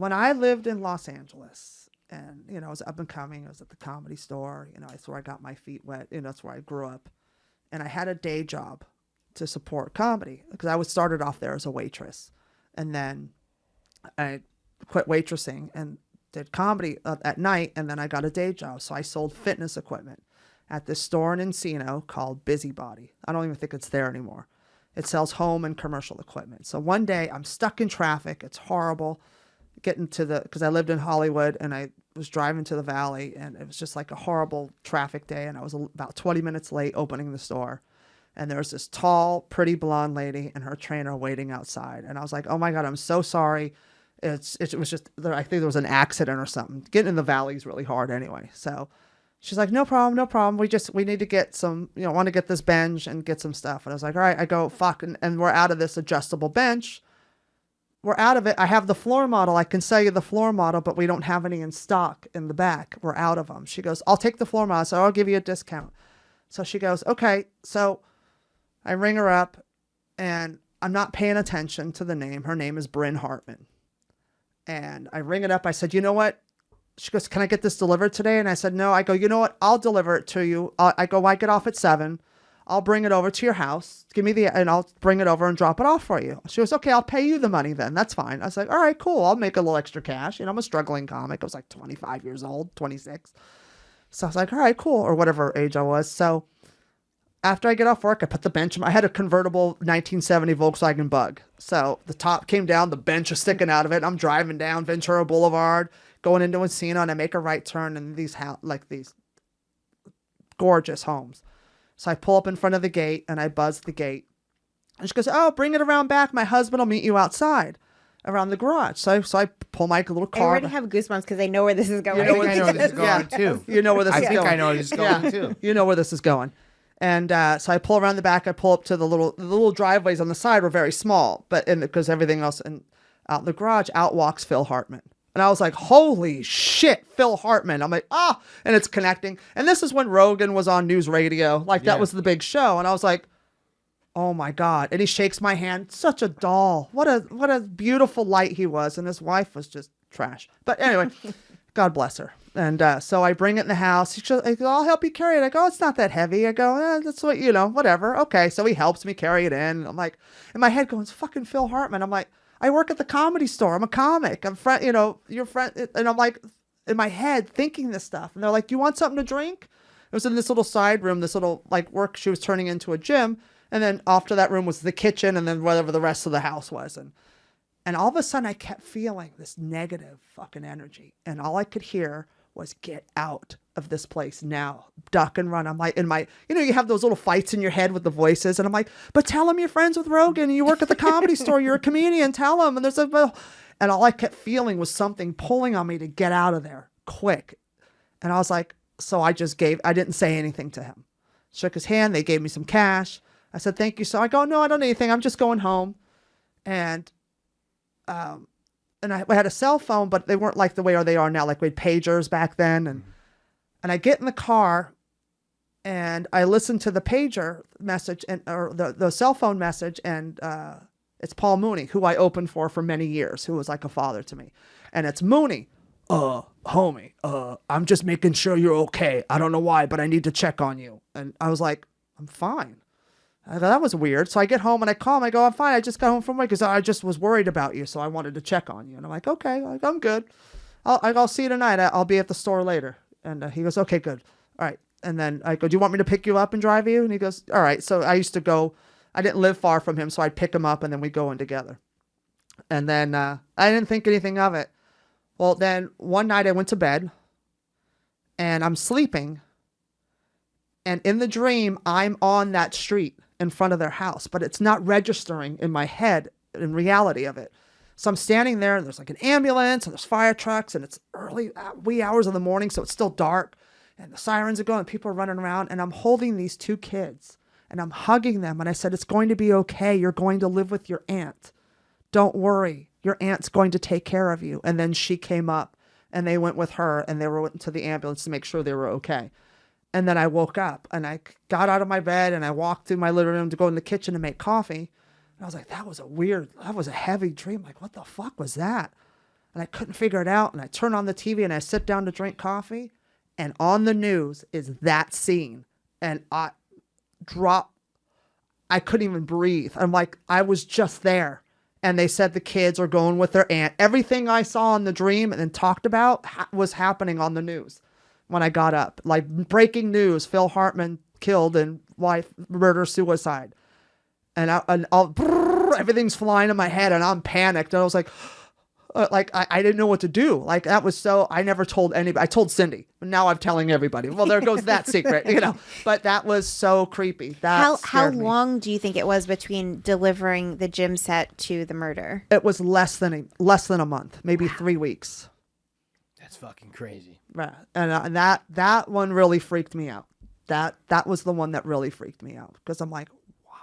when I lived in Los Angeles and, you know, I was up and coming, I was at the Comedy Store, you know, that's where I got my feet wet. You know, that's where I grew up. And I had a day job to support comedy because I was started off there as a waitress. And then I quit waitressing and did comedy at night. And then I got a day job. So I sold fitness equipment at this store in Encino called Busybody. I don't even think it's there anymore. It sells home and commercial equipment. So one day I'm stuck in traffic. It's horrible getting to because I lived in Hollywood and I was driving to the Valley and it was just like a horrible traffic day. And I was about 20 minutes late opening the store. And there was this tall, pretty blonde lady and her trainer waiting outside. And I was like, oh my God, I'm so sorry. It was just, I think there was an accident or something. Getting in the Valley is really hard anyway. So she's like, no problem, no problem. We need to get some, you know, want to get this bench and get some stuff. And I was like, all right, I go, fuck. And we're out of this adjustable bench. We're out of it. I have the floor model. I can sell you the floor model, but we don't have any in stock in the back. We're out of them. She goes, I'll take the floor model. So I'll give you a discount. So she goes, okay. So I ring her up and I'm not paying attention to the name. Her name is Bryn Hartman. And I ring it up. I said, you know what? She goes, can I get this delivered today? And I said, no. I go, you know what? I'll deliver it to you. I go, I get off at 7. I'll bring it over to your house. And I'll bring it over and drop it off for you. She goes, okay, I'll pay you the money then. That's fine. I was like, all right, cool. I'll make a little extra cash. You know, I'm a struggling comic. I was like 25 years old, 26. So I was like, all right, cool. Or whatever age I was. So after I get off work, I put the bench. I had a convertible 1970 Volkswagen Bug. So the top came down, the bench is sticking out of it. I'm driving down Ventura Boulevard, going into Encino, and I make a right turn in these gorgeous homes. So I pull up in front of the gate and I buzz the gate. And she goes, oh, bring it around back. My husband will meet you outside around the garage. So I pull my little car. I already have goosebumps because I know where this is going. I know where this is going too. You know where this is going. I think I know where this is going too. You know where this is going. And so I pull around the back. I pull up to the little driveways on the side were very small, but because everything else out in the garage, out walks Phil Hartman. And I was like, holy shit, Phil Hartman. I'm like, and it's connecting. And this is when Rogan was on news radio. Like that was the big show. And I was like, oh my God. And he shakes my hand. Such a doll. What a beautiful light he was. And his wife was just trash. But anyway, God bless her. And so I bring it in the house. He goes, I'll help you carry it. I go, it's not that heavy. I go, that's what, whatever. Okay. So he helps me carry it in. I'm like, in my head going, it's fucking Phil Hartman. I'm like, I work at the Comedy Store. I'm a comic. I'm friend, your friend. And I'm like, in my head thinking this stuff. And they're like, you want something to drink? It was in this little side room, this little work she was turning into a gym. And then after that room was the kitchen and then whatever the rest of the house was. And all of a sudden I kept feeling this negative fucking energy. And all I could hear was get out of this place now, duck and run. I'm like, you have those little fights in your head with the voices. And I'm like, but tell him you're friends with Rogan and you work at the Comedy Store. You're a comedian. Tell him. And all I kept feeling was something pulling on me to get out of there quick. And I was like, so I didn't say anything to him. Shook his hand. They gave me some cash. I said, thank you. So I go, no, I don't need anything. I'm just going home. And I had a cell phone, but they weren't like the way they are now. Like we had pagers back then. And I get in the car and I listen to the pager message or the cell phone message. And it's Paul Mooney, who I opened for many years, who was like a father to me. And it's Mooney. Homie, I'm just making sure you're okay. I don't know why, but I need to check on you. And I was like, I'm fine. I go, that was weird. So I get home and I call him. I go, I'm fine. I just got home from work because I just was worried about you. So I wanted to check on you. And I'm like, okay, I'm good. I'll see you tonight. I'll be at the store later. And he goes, okay, good. All right. And then I go, do you want me to pick you up and drive you? And he goes, all right. So I used to go, I didn't live far from him. So I'd pick him up and then we'd go in together. And then I didn't think anything of it. Well, then one night I went to bed and I'm sleeping. And in the dream, I'm on that street in front of their house, but it's not registering in my head in reality of it. So I'm standing there and there's like an ambulance and there's fire trucks and it's early, wee hours of the morning. So it's still dark and the sirens are going and people are running around and I'm holding these 2 kids and I'm hugging them. And I said, it's going to be okay. You're going to live with your aunt. Don't worry. Your aunt's going to take care of you. And then she came up and they went with her and they went to the ambulance to make sure they were okay. And then I woke up and I got out of my bed and I walked through my living room to go in the kitchen to make coffee. And I was like, that was a heavy dream. Like, what the fuck was that? and I couldn't figure it out. And I turn on the TV and I sit down to drink coffee, and on the news is that scene. And I couldn't even breathe. I'm like, I was just there. And they said the kids are going with their aunt. Everything I saw in the dream and then talked about was happening on the news when I got up. Like breaking news, Phil Hartman killed and wife murder suicide. And everything's flying in my head and I'm panicked. And I was like I didn't know what to do. Like that was I never told anybody. I told Cindy, but now I'm telling everybody. Well, there goes that secret, but that was so creepy. How long do you think it was between delivering the gym set to the murder? It was less than a month, maybe 3 weeks. That's fucking crazy. Right. And that one really freaked me out. That was the one that really freaked me out because I'm like, why?